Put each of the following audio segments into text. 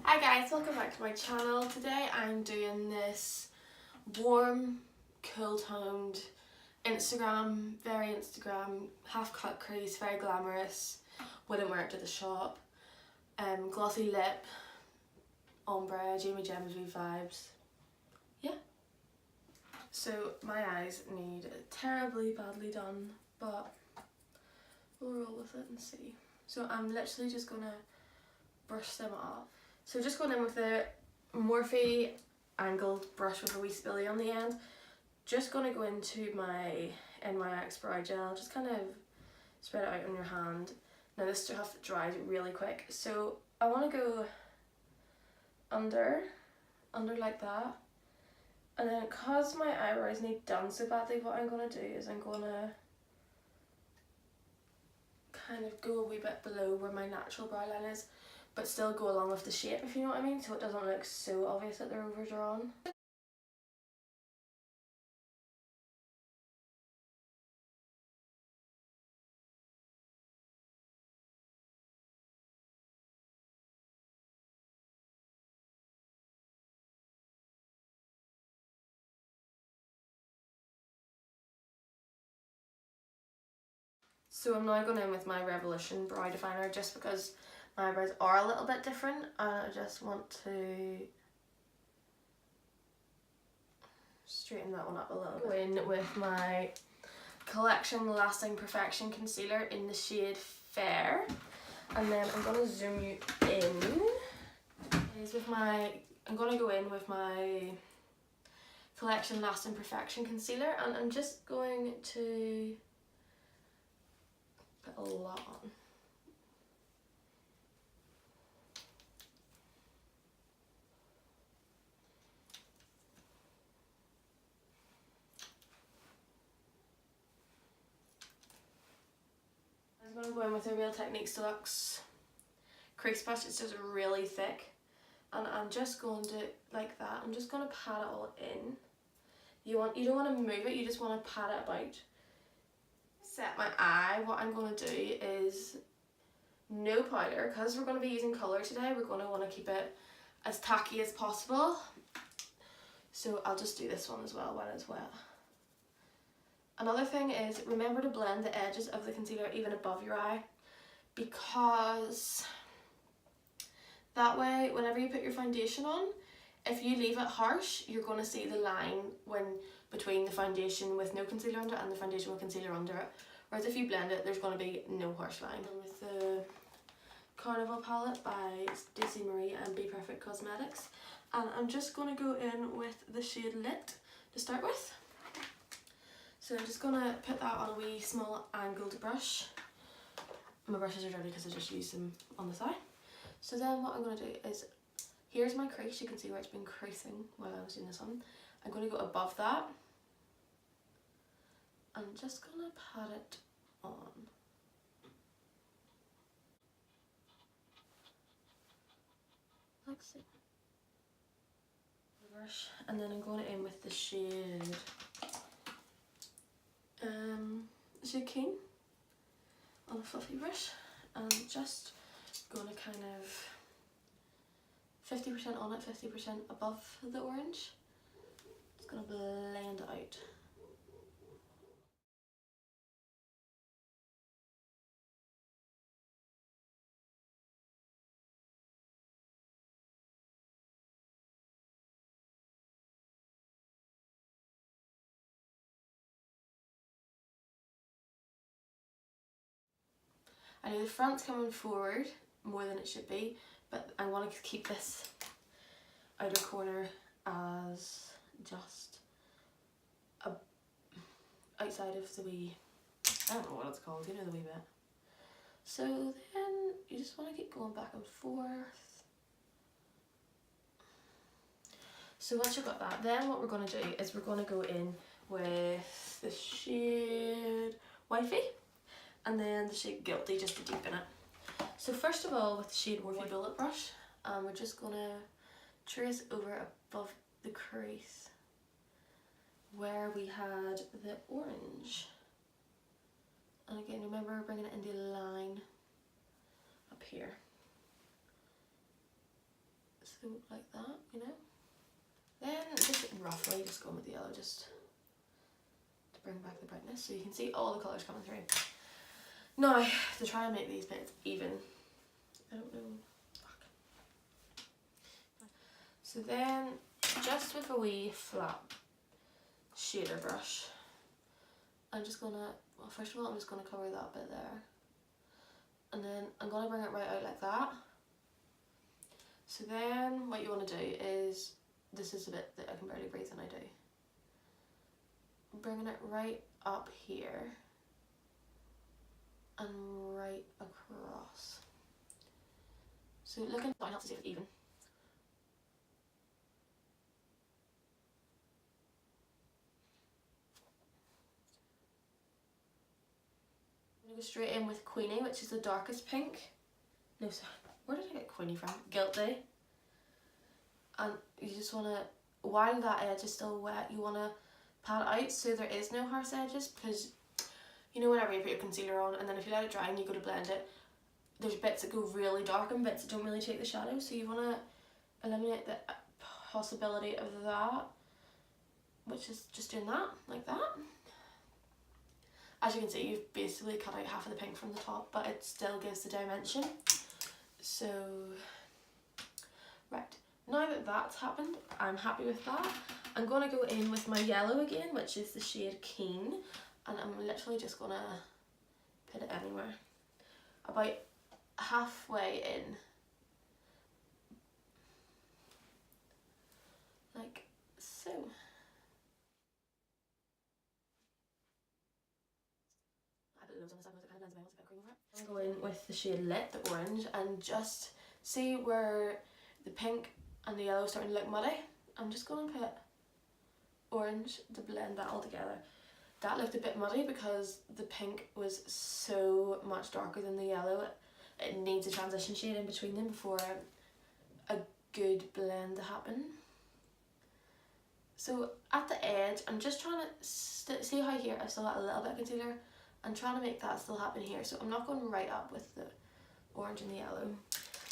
Hi guys, welcome back to my channel. Today I'm doing this warm, cool toned very Instagram, half cut crease, very glamorous, wouldn't wear it to the shop, glossy lip, ombre, Jamie Gemsby vibes. Yeah. So my eyes need terribly badly done, but we'll roll with it and see. So I'm literally just gonna brush them off. So just going in with the Morphe angled brush with a wee spilly on the end. Just going to go into my NYX brow gel, just kind of spread it out on your hand. Now this stuff dries really quick, so I want to go under like that. And then because my eyebrows need done so badly, what I'm going to do is I'm going to kind of go a wee bit below where my natural brow line is, but still go along with the shape, if you know what I mean, so it doesn't look so obvious that they're overdrawn. So I'm now going in with my Revolution brow definer just because my eyebrows are a little bit different and I just want to straighten that one up a little bit. Go in with my Collection Lasting Perfection Concealer in the shade Fair, and then I'm going to zoom you in. I'm going to go in with my Collection Lasting Perfection Concealer, and I'm just going to put a lot on. I'm going to go in with a Real Techniques Deluxe crease brush. It's just really thick, and I'm just going to, like that, I'm just going to pat it all in. You don't want to move it, you just want to pat it about. Set my eye, what I'm going to do is no powder, because we're going to be using colour today, we're going to want to keep it as tacky as possible. So I'll just do this one as well when it's wet. Another thing is, remember to blend the edges of the concealer even above your eye, because that way whenever you put your foundation on, if you leave it harsh, you're going to see the line between the foundation with no concealer under it and the foundation with concealer under it. Whereas if you blend it, there's going to be no harsh line. With the Carnival palette by Staceymariemua and Bperfect Cosmetics, and I'm just going to go in with the shade Lit to start with. So I'm just going to put that on a wee small angled brush. My brushes are dirty because I just used them on the side. So then what I'm going to do is, here's my crease, you can see where it's been creasing while I was doing this one. I'm going to go above that. I'm just going to pat it on. Like so. Brush, and then I'm going in with the shade King on a fluffy brush, and just going to kind of 50% on it, 50% above the orange. It's going to blend it out. I know the front's coming forward more than it should be, but I want to keep this outer corner as just outside of the wee, I don't know what it's called, you know, the wee bit. So then you just want to keep going back and forth. So once you've got that, then what we're going to do is we're going to go in with the shade Wifey and then the shade Guilty, just to deepen it. So first of all, with the shade Morphe Bullet Brush, we're just going to trace over above the crease where we had the orange. And again, remember bringing it into a line up here. So like that, you know. Then just roughly just go with the yellow just to bring back the brightness so you can see all the colours coming through. Now, to try and make these bits even, I don't know, so then just with a wee flat shader brush, I'm just gonna, well first of all I'm just gonna cover that bit there, and then I'm gonna bring it right out like that. So then what you want to do is, this is the bit that I can barely breathe and I do, bringing it right up here and right across. So looking down helps to see if it's even. I'm going to go straight in with Queenie, which is the darkest pink. No, sorry, where did I get Queenie from? Guilty. And you just want to, while that edge is still wet, you want to pat it out so there is no harsh edges, because you know whenever you put your concealer on and then if you let it dry and you go to blend it, there's bits that go really dark and bits that don't really take the shadow, so you want to eliminate the possibility of that, which is just doing that, like that. As you can see, you've basically cut out half of the pink from the top, but it still gives the dimension. So, right, now that that's happened, I'm happy with that. I'm going to go in with my yellow again, which is the shade Keen, and I'm literally just going to put it anywhere. About halfway in. Like so. I put loads on the side because it kind of blends well, so a bit of cream over it. I'm going to go in with the shade Lit, the orange, and just see where the pink and the yellow are starting to look muddy. I'm just going to put orange to blend that all together. That looked a bit muddy because the pink was so much darker than the yellow. It needs a transition shade in between them before a good blend to happen. So at the edge, I'm just trying to see how here I've still got a little bit of concealer. I'm trying to make that still happen here. So I'm not going right up with the orange and the yellow.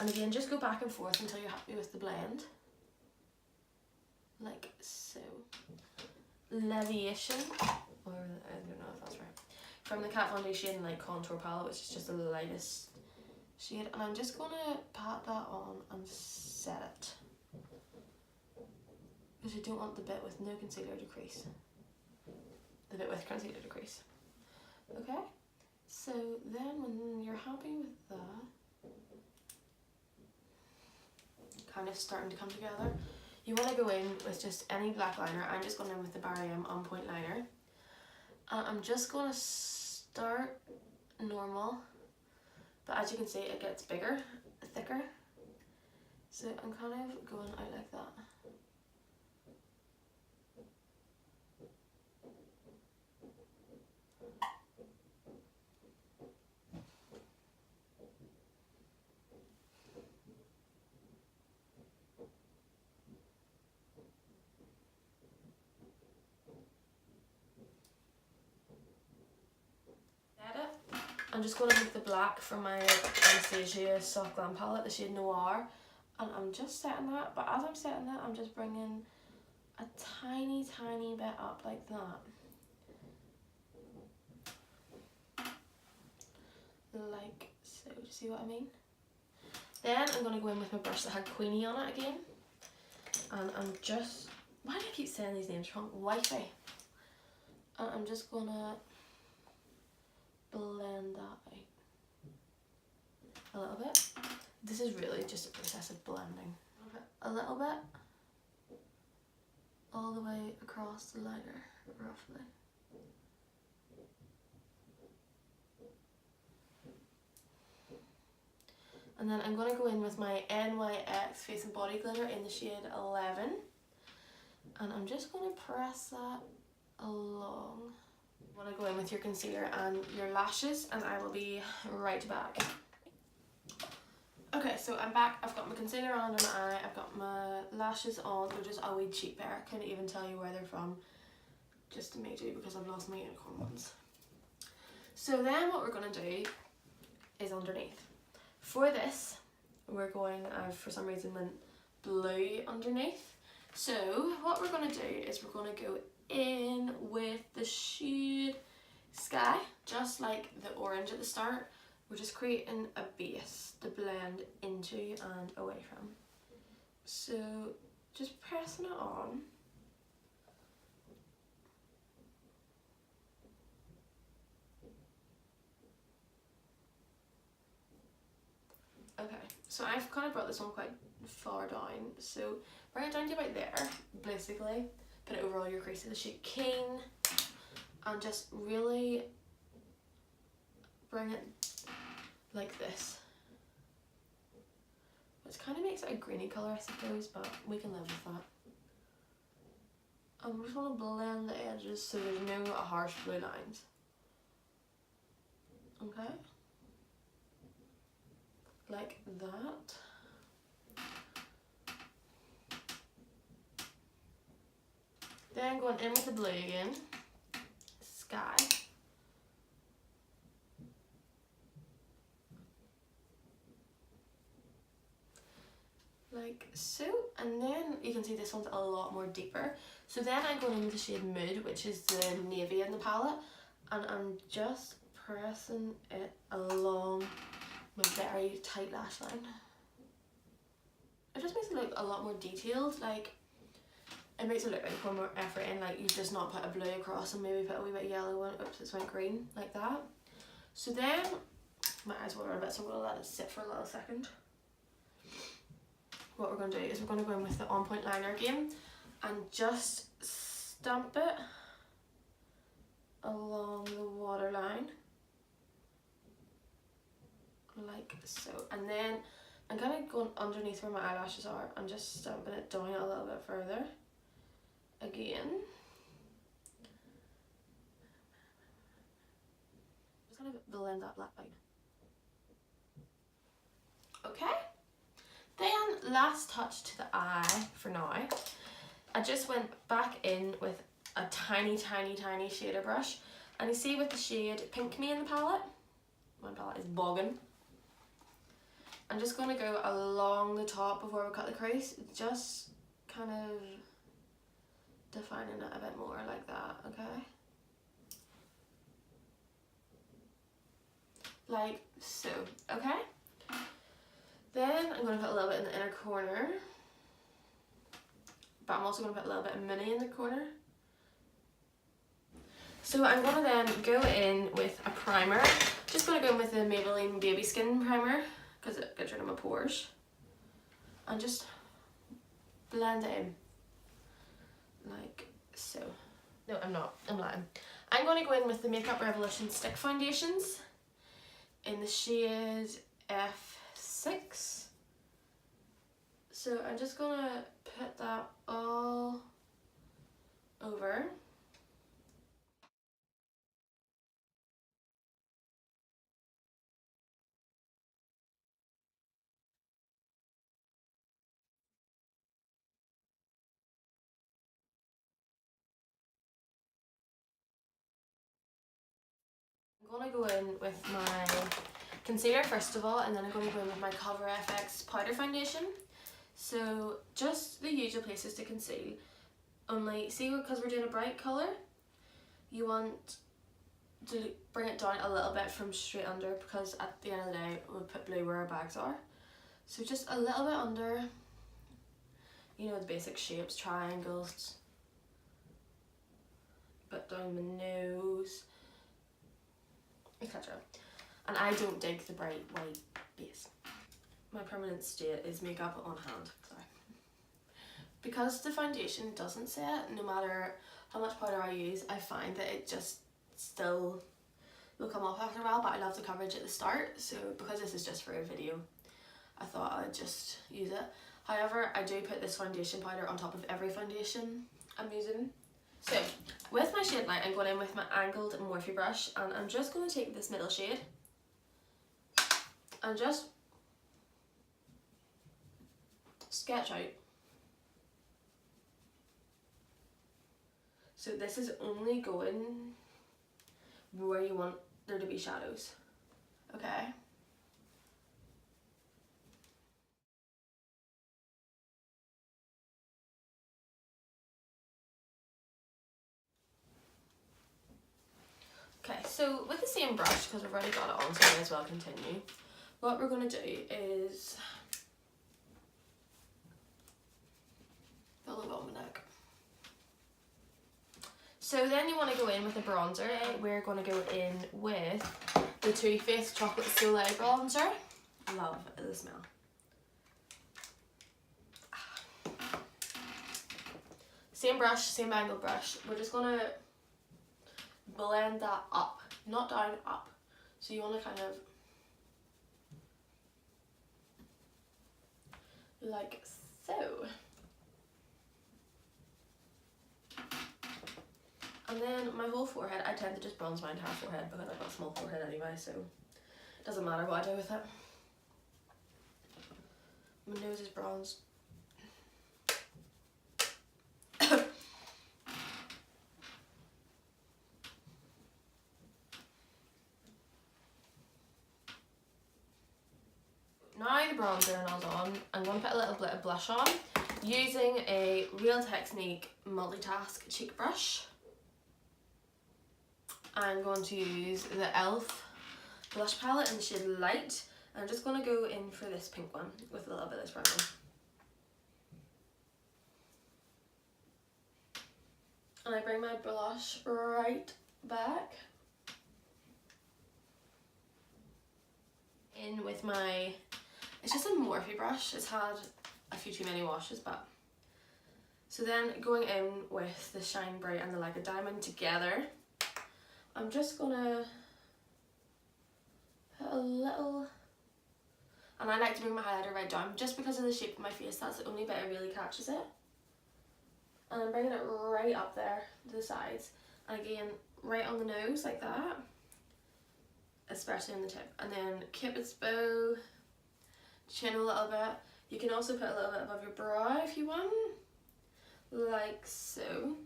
And again, just go back and forth until you're happy with the blend. Like so. Leviation, or I don't know if that's right. From the Kat Von D Shade Light Contour Palette, which is just the lightest shade. And I'm just going to pat that on and set it. Because I don't want the bit with no concealer to crease. The bit with concealer to crease. Okay? So then when you're happy with that, kind of starting to come together, you want to go in with just any black liner. I'm just going in with the Barry M On Point liner. And I'm just going to start normal. But as you can see, it gets bigger, thicker. So I'm kind of going out like that. I'm just going to take the black from my Anastasia Soft Glam palette, the shade Noir, and I'm just setting that, but as I'm setting that, I'm just bringing a tiny bit up like that. Like so, do you see what I mean? Then I'm going to go in with my brush that had Queenie on it again, and I'm just, why do I keep saying these names wrong? Wifey. And I'm just going to blend that out a little bit. This is really just a process of blending. A little bit all the way across the liner, roughly. And then I'm going to go in with my NYX Face and Body Glitter in the shade 11. And I'm just going to press that along. You want to go in with your concealer and your lashes, and I will be right back. Okay, so I'm back. I've got my concealer on under my eye, I've got my lashes on. They're just a wee cheap pair. I couldn't even tell you where they're from, just to make do because I've lost my unicorn ones. So then what we're going to do is underneath. For this, we're going, I've for some reason went blue underneath. So what we're going to do is we're going to go in with the shade Sky, just like the orange at the start. We're just creating a base to blend into and away from. So just pressing it on. Okay, so I've kind of brought this one quite far down, so bring it down to about there, basically. Put it over all your creases, the shade King, and just really bring it like this. Which kind of makes it a greeny colour, I suppose, but we can live with that. And we just want to blend the edges so there's no harsh blue lines. Okay? Like that. Then going in with the blue again, Sky. Like so, and then you can see this one's a lot more deeper. So then I'm going in with the shade Mood, which is the navy in the palette, and I'm just pressing it along my very tight lash line. It just makes it look a lot more detailed, like it makes it look like one more effort in, like you've just not put a blue across and maybe put a wee bit of yellow one, oops it's went green, like that. So then, my eyes water a bit so I'm going to let it sit for a little second. What we're going to do is we're going to go in with the On Point liner again and just stamp it along the waterline like so, and then I'm kind of going underneath where my eyelashes are and just stamping it down a little bit further again. Just kind of blend that black line. Okay. Then last touch to the eye for now. I just went back in with a tiny shader brush, and you see with the shade Pink Me in the palette, my palette is bogging. I'm just going to go along the top of where we cut the crease, just kind of defining it a bit more like that, okay? Like so, okay? Then I'm going to put a little bit in the inner corner, but I'm also going to put a little bit of mini in the corner. So I'm going to then go in with a primer. Just going to go in with the Maybelline Baby Skin Primer because it gets rid of my pores. And just blend it in. Like so. No, I'm not. I'm lying. I'm going to go in with the Makeup Revolution Stick Foundations in the shade F6. So I'm just going to put that all over. I'm going to go in with my concealer first of all, and then I'm going to go in with my Bperfect powder foundation. So just the usual places to conceal, only see because we're doing a bright colour, you want to bring it down a little bit from straight under, because at the end of the day we'll put blue where our bags are. So just a little bit under, you know, the basic shapes, triangles, bit down the nose, etc. And I don't dig the bright white base. My permanent state is makeup on hand, sorry. Because the foundation doesn't set, no matter how much powder I use, I find that it just still will come off after a while, but I love the coverage at the start, so because this is just for a video, I thought I'd just use it. However, I do put this foundation powder on top of every foundation I'm using. So, with my shade light, I'm going in with my angled Morphe brush, and I'm just going to take this middle shade and just sketch out. So this is only going where you want there to be shadows, okay? So with the same brush, because I've already got it on, so I may as well continue. What we're going to do is fill it on my neck. So then you want to go in with a bronzer. We're going to go in with the Too Faced Chocolate Soleil bronzer. I love the smell. Same brush, same angle brush. We're just going to blend that up, not down, up. So you want to kind of like so. And then my whole forehead, I tend to just bronze my entire forehead because I've got a small forehead anyway, so it doesn't matter what I do with it. My nose is bronzed. Now the bronzer and all's on, I'm going to put a little bit of blush on using a Real Technique multitask cheek brush. I'm going to use the e.l.f. blush palette in the shade Light. I'm just going to go in for this pink one with a little bit of this brown one. And I bring my blush right back in with my, it's just a Morphe brush. It's had a few too many washes, but. So then going in with the Shine Bright and the Like a Diamond together, I'm just gonna put a little, and I like to bring my highlighter right down just because of the shape of my face. That's the only bit it really catches it. And I'm bringing it right up there to the sides, and again right on the nose like that, especially on the tip. And then Cupid's bow, chin a little bit. You can also put a little bit above your brow if you want, like so.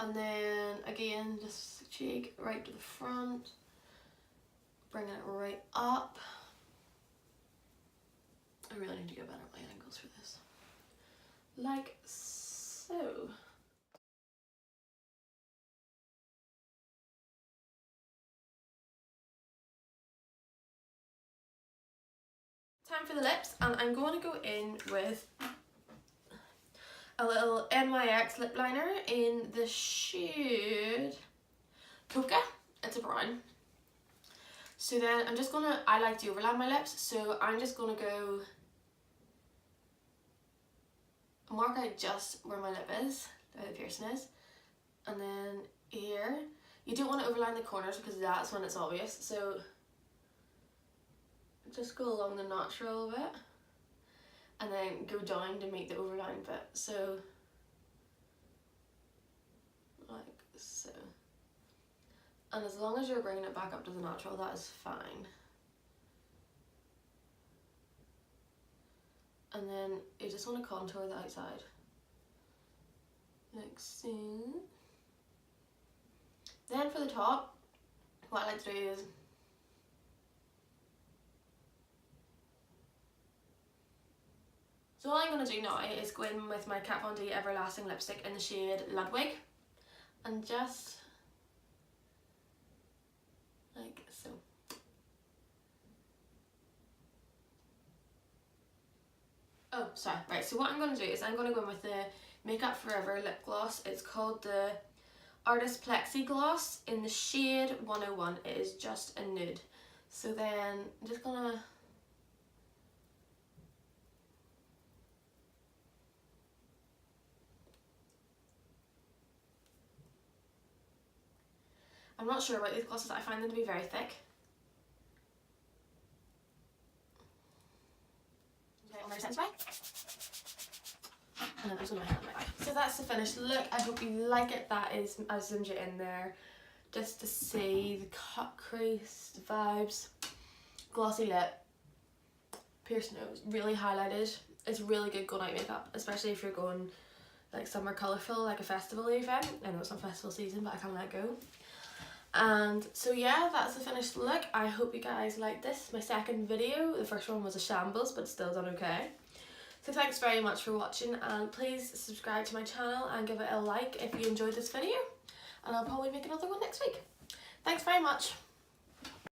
And then again, just cheek right to the front, bringing it right up. I really need to get better at my angles for this. Like so. Time for the lips, and I'm going to go in with a little NYX lip liner in the shade Coca. It's a brown. So then I'm just gonna, I like to overlap my lips, so I'm just gonna go mark out just where my lip is, where the piercing is, and then here. You don't want to overline the corners because that's when it's obvious, so just go along the natural bit and then go down to make the overline bit, so like so. And as long as you're bringing it back up to the natural, that is fine. And then you just want to contour the outside like so. Then for the top, what I like to do is so all I'm going to do now is go in with my Kat Von D Everlasting lipstick in the shade Ludwig and just like so. Oh, sorry, right, so what I'm going to do is I'm going to go in with the Makeup Forever lip gloss. It's called the Artist Plexi Gloss in the shade 101. It is just a nude. So then I'm just going to I'm not sure about these glosses, I find them to be very thick. Okay, I'm very satisfied. And then I'm just going to hand it back. So that's the finished look. I hope you like it. That is, I zoomed it in there just to see the cut crease, the vibes, glossy lip, pierced nose, really highlighted. It's really good going out makeup, especially if you're going like somewhere colourful, like a festival event. I know it's not festival season, but I can't let go. And so yeah, that's the finished look. I hope you guys liked this, my second video. The first one was a shambles, but still done okay. So thanks very much for watching, and please subscribe to my channel and give it a like if you enjoyed this video, and I'll probably make another one next week. Thanks very much.